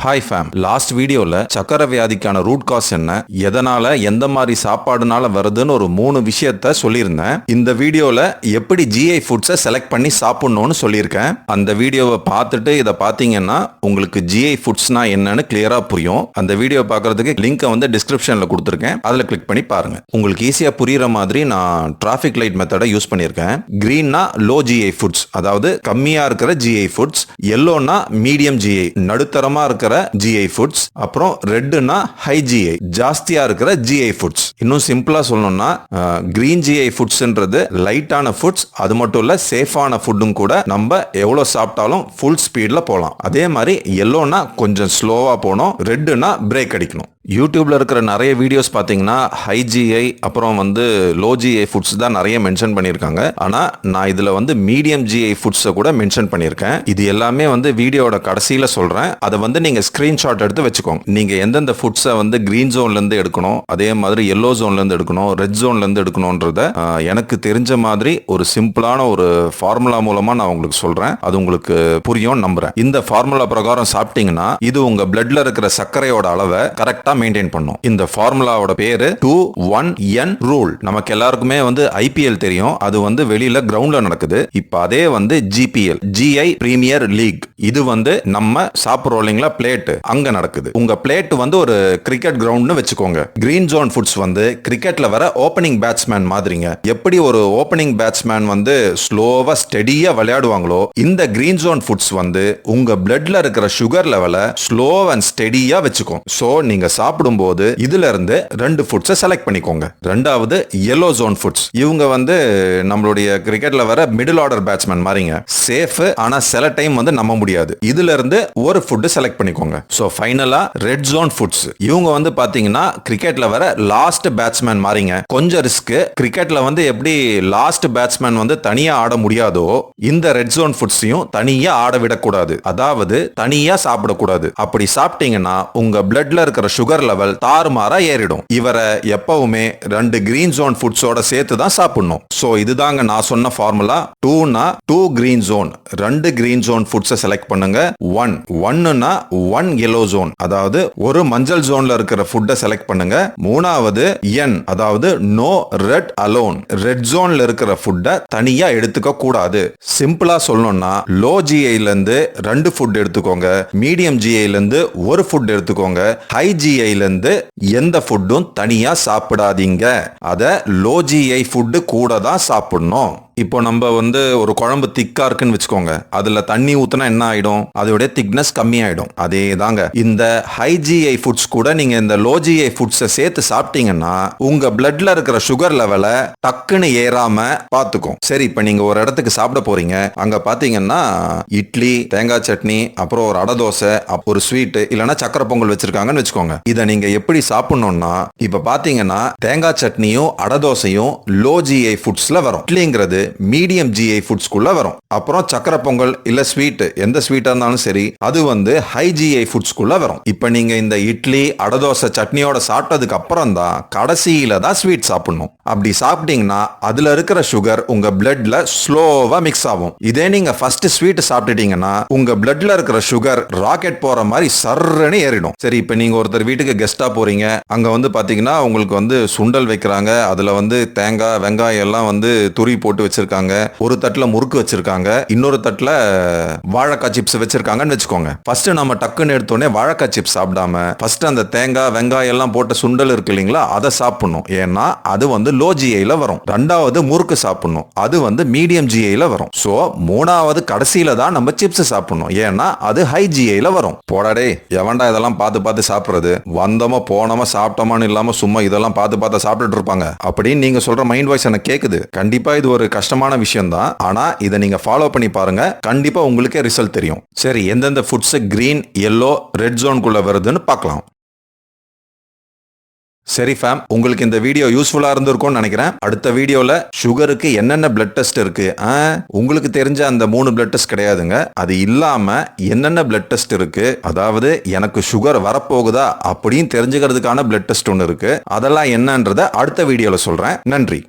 Hi fame, last வீடியோல சக்கரை வியாதிக்கான root cause என்ன, எதனால எந்த மாதிரி சாப்பாடுனால வருதுன்னு ஒரு 3 விஷயத்த சொல்லியிருந்தேன். இந்த வீடியோல எப்படி ஜிஐ ஃபுட்ஸை செலக்ட் பண்ணி சாப்பிடணும்னு சொல்லியிருக்கேன். அந்த வீடியோவை பார்த்துட்டு இதை பார்த்தீங்கன்னா உங்களுக்கு ஜிஐ ஃபுட்ஸ்னா என்னன்னு கிளியரா புரியும். அந்த வீடியோ பார்க்கறதுக்கு லிங்கை வந்து டிஸ்கிரிப்ஷன்ல கொடுத்துருக்கேன், அதில் கிளிக் பண்ணி பாருங்க. உங்களுக்கு ஈஸியா புரியுற மாதிரி நான் டிராஃபிக் லைட் மெத்தடை யூஸ் பண்ணியிருக்கேன். கிரீன்னா லோ ஜிஐ ஃபுட்ஸ், அதாவது கம்மியா இருக்கிற ஜிஐ ஃபுட்ஸ். எல்லோனா மீடியம் ஜிஐ, நடுத்தரமா இருக்கிற ஜிஐ ஃபுட்ஸ். அப்புறம் ரெட்னா ஹை ஜிஐ, ஜாஸ்தியா இருக்கிற ஜிஐ ஃபுட்ஸ். இன்னும் சிம்பிளா சொல்லணும்னா கிரீன் ஜிஐ ஃபுட்ஸ்ன்றது லைட்டான ஃபுட்ஸ், அது மட்டும் இல்ல சேஃபான ஃபுட்டும் கூட. நம்ம எவ்வளவு சாப்பிட்டாலும் ஃபுல் ஸ்பீட்ல போகலாம். அதே மாதிரி எல்லோனா கொஞ்சம் ஸ்லோவா போகணும், ரெட்னா பிரேக் அடிக்கணும். யூடியூப்ல இருக்கிற நிறைய வீடியோஸ் பார்த்தீங்கன்னா ஹை ஜிஐ அப்புறம் வந்து லோ ஜிஐ ஃபுட்ஸ் தான் நிறைய மென்ஷன் பண்ணியிருக்காங்க. ஆனால் நான் இதில் வந்து மீடியம் ஜிஐ ஃபுட்ஸை கூட மென்ஷன் பண்ணியிருக்கேன். இது எல்லாமே வந்து வீடியோட கடைசியில் சொல்கிறேன். அதை வந்து நீங்கள் ஸ்க்ரீன்ஷாட் எடுத்து வச்சுக்கோங்க. நீங்கள் எந்தெந்த ஃபுட்ஸை வந்து கிரீன் ஜோன்லேருந்து எடுக்கணும், அதே மாதிரி எல்லோ ஜோன்லேருந்து எடுக்கணும், ரெட் ஜோன்லேருந்து எடுக்கணுன்றத எனக்கு தெரிஞ்ச மாதிரி ஒரு சிம்பிளான ஒரு ஃபார்முலா மூலமாக நான் உங்களுக்கு சொல்கிறேன். அது உங்களுக்கு புரியும் நம்புறேன். இந்த ஃபார்முலா பிரகாரம் சாப்பிட்டீங்கன்னா இது உங்கள் பிளட்ல இருக்கிற சர்க்கரையோட அளவை கரெக்டாக மெயின்டைன் பண்ணும். இந்த ஃபார்முலாவோட பேரு 2-1-N ரூல். நமக்கு எல்லாருக்குமே வந்து ஐபிஎல் தெரியும், அது வந்து வெளியில கிரவுண்ட்ல நடக்குது. இப்ப அதே வந்து ஜிபிஎல், ஜிஐ பிரீமியர் லீக், இது வந்து நம்ம சாப்பிடுறோம் இல்லைங்களா பிளேட், அங்க நடக்குது. உங்க பிளேட் வந்து ஒரு கிரிக்கெட் கிரவுண்ட்னு வச்சுக்கோங்க. கிரீன் ஜோன் ஃபுட்ஸ் வந்து கிரிக்கெட்ல வர ஓப்பனிங் பேட்ஸ்மேன் மாதிரிங்க. எப்படி ஒரு ஓப்பனிங் பேட்ஸ்மேன் வந்து ஸ்லோவா ஸ்டெடியா விளையாடுவாங்களோ, இந்த கிரீன் ஜோன் ஃபுட்ஸ் வந்து உங்க பிளட்ல இருக்கிற சுகர் லெவலை ஸ்லோ அண்ட் ஸ்டெடியா வச்சுக்கும். சோ நீங்க சாப்பிடும்போது இதுல இருந்து 2 ஃபுட்ஸை செலக்ட் பண்ணிக்கோங்க. ரெண்டாவது எல்லோ ஜோன் ஃபுட்ஸ். இவங்க வந்து நம்மளுடைய கிரிக்கெட்ல வர மிடில் ஆர்டர் பேட்ஸ்மேன் மாதிரிங்க. சேஃப், ஆனா சில டைம் வந்து நம்ப முடியாது. இதுல இருந்து ஒரு ஃபுட் செலக்ட் பண்ணிக்கோங்க. சோ ஃபைனலா ரெட் ஜோன் ஃபுட்ஸ். இவங்க வந்து பாத்தீங்கன்னா கிரிக்கெட்ல வர லாஸ்ட் பேட்ஸ்மேன் மாதிரிங்க. கொஞ்சம் ரிஸ்க். கிரிக்கெட்ல வந்து எப்படி லாஸ்ட் பேட்ஸ்மேன் வந்து தனியா ஆட முடியாதோ, இந்த ரெட் ஜோன் ஃபுட்ஸையும் தனியா ஆட விடக்கூடாது. அதாவது தனியா சாப்பிடக்கூடாது. அப்படி சாப்பிட்டீங்கன்னா உங்க பிளட்ல இருக்கிற சுகர் லெவல் தாறுமாறா ஏறிடும். இவரை எப்பவுமே 2 கிரீன் ஜோன் ஃபுட்ஸோட சேர்த்து தான் சாப்பிடணும். சோ இதுதாங்க நான் சொன்ன ஃபார்முலா. 2னா 2 கிரீன் ஜோன், 2 கிரீன் ஜோன் ஃபுட்ஸை செலக்ட் பண்ணுங்க. 1னா 1 எல்லோ ஜோன், அதாவது ஒரு மஞ்சள் ஜோன்ல இருக்கிற ஃபுட்டை செலக்ட் பண்ணுங்க. மூணாவது N, அதாவது நோ ரெட் அலோன், ரெட் ஜோன்ல இருக்கிற ஃபுட்டை தனியா எடுத்துக்க கூடாது. சிம்பிளா சொல்லணும்னா லோ ஜிஐல இருந்து 2 ஃபுட் எடுத்துக்கோங்க, மீடியம் ஜிஐல இருந்து ஒரு ஃபுட் எடுத்துக்கோங்க, ஹை ஜிஐல இருந்து எந்த ஃபுட்டும் தனியா சாப்பிடாதீங்க. அத லோ ஜிஐ ஃபுட் கூட தான் சாப்பிடணும். இப்போ நம்ம வந்து ஒரு குழம்பு திக்கா இருக்குன்னு வச்சுக்கோங்க, அதுல தண்ணி ஊத்துனா என்ன ஆயிடும், அதோட திக்னஸ் கம்மி ஆயிடும். அதே தாங்க இந்த ஹை ஜிஐ ஃபுட்ஸ் கூட நீங்க இந்த லோ ஜிஐ ஃபுட்ஸை சேர்த்து சாப்பிட்டீங்கன்னா உங்க பிளட்ல இருக்கிற சுகர் லெவலை டக்குன்னு ஏறாம பாத்துக்கும். சரி, இப்ப நீங்க ஒரு இடத்துக்கு சாப்பிட போறீங்க, அங்க பாத்தீங்கன்னா இட்லி, தேங்காய் சட்னி, அப்புறம் ஒரு அடை தோசை, ஒரு ஸ்வீட், இல்லைன்னா சக்கரை பொங்கல் வச்சிருக்காங்கன்னு வச்சுக்கோங்க. இதை நீங்க எப்படி சாப்பிடணும்னா, இப்ப பாத்தீங்கன்னா தேங்காய் சட்னியும் அடை தோசையும் லோ ஜிஐ ஃபுட்ஸ்ல வரும். இட்லிங்கிறது மீடியம் ஜிஐ ஃபுட்ஸ்குள்ள வரும். அப்புறம் சக்கரை பொங்கல் இல்ல ஸ்வீட், எந்த ஸ்வீட்டா இருந்தாலும் சரி, அது வந்து ஹை ஜிஐ ஃபுட்ஸ்குள்ள வரும். இப்ப நீங்க இந்த இட்லி, அடதோசை, சட்னியோட சாப்பிட்டதுக்கு அப்புறம் தான் கடைசியில தான் ஸ்வீட் சாப்பிடணும். அப்படி சாப்பிட்டீங்கன்னா அதுல இருக்கிற சுகர் உங்க பிளட்ல ஸ்லோவா மிக்ஸ் ஆகும். இதே நீங்க ஃபர்ஸ்ட் ஸ்வீட் சாப்பிட்டுட்டீங்கன்னா உங்க பிளட்ல இருக்கிற சுகர் ராக்கெட் போற மாதிரி சர்ன்னு ஏறிடும். சரி, இப்ப நீங்க ஒருத்தர் வீட்டுக்கு கெஸ்டா போறீங்க, அங்க வந்து பாத்தீங்கன்னா உங்களுக்கு வந்து சுண்டல் வைக்கிறாங்க, அதுல வந்து தேங்காய், வெங்காயம் எல்லாம் வந்து துரி போட்டு வச்சிருக்காங்க. ஒரு தட்டுல முறுக்கு வச்சிருக்காங்க, இன்னொரு தட்டுல வாழைக்காய் சிப்ஸ் வச்சிருக்காங்கன்னு வச்சுக்கோங்க. ஃபர்ஸ்ட் நம்ம டக்குன்னு எடுத்தோடனே வாழைக்காய் சிப்ஸ் சாப்பிடாம ஃபர்ஸ்ட் அந்த தேங்காய், வெங்காயம் எல்லாம் போட்ட சுண்டல் இருக்கு இல்லைங்களா, அதை சாப்பிடணும். ஏன்னா அது வந்து லோ ஜிஐல வரும். ரெண்டாவது முறுக்கு சாப்பிடணும், அது வந்து மீடியம் ஜிஐல வரும். சோ மூணாவது கடைசியில தான் நம்ம சிப்ஸ் சாப்பிடணும், ஏன்னா அது ஹை ஜிஐல வரும். போடாடே, எவன்டா இதெல்லாம் பார்த்து பார்த்து சாப்பிடுறது, வந்தோமா போனோமா சாப்பிட்டோமான்னு இல்லாம சும்மா இதெல்லாம் பார்த்து பார்த்து சாப்பிட்டுட்டு இருப்பாங்க அப்படின்னு நீங்க சொல்ற மைண்ட் வாய்ஸ் எனக்கு கேக்குது. கண்டிப்பா இது ஒரு கஷ்டமான விஷயம் தான், ஆனா இதை நீங்க ஃபாலோ பண்ணி பாருங்க, கண்டிப்பா உங்களுக்கே ரிசல்ட் தெரியும். சரி, எந்தெந்த ஃபுட்ஸ் கிரீன், எல்லோ, ரெட் ஜோனுக்குள்ள வருதுன்னு பார்க்கலாம். சரி ஃபேம், உங்களுக்கு இந்த வீடியோ யூஸ்ஃபுல்லா இருந்திருக்கும்னு நினைக்கிறேன். அடுத்த வீடியோல சுகருக்கு என்னென்ன பிளட் டெஸ்ட் இருக்கு, உங்களுக்கு தெரிஞ்ச அந்த 3 பிளட் டெஸ்ட் கிடையாதுங்க, அது இல்லாம என்னென்ன பிளட் டெஸ்ட் இருக்கு, அதாவது எனக்கு சுகர் வரப்போகுதா அப்படின்னு தெரிஞ்சுக்கிறதுக்கான பிளட் டெஸ்ட் ஒன்று இருக்கு, அதெல்லாம் என்னன்றத அடுத்த வீடியோல சொல்றேன். நன்றி.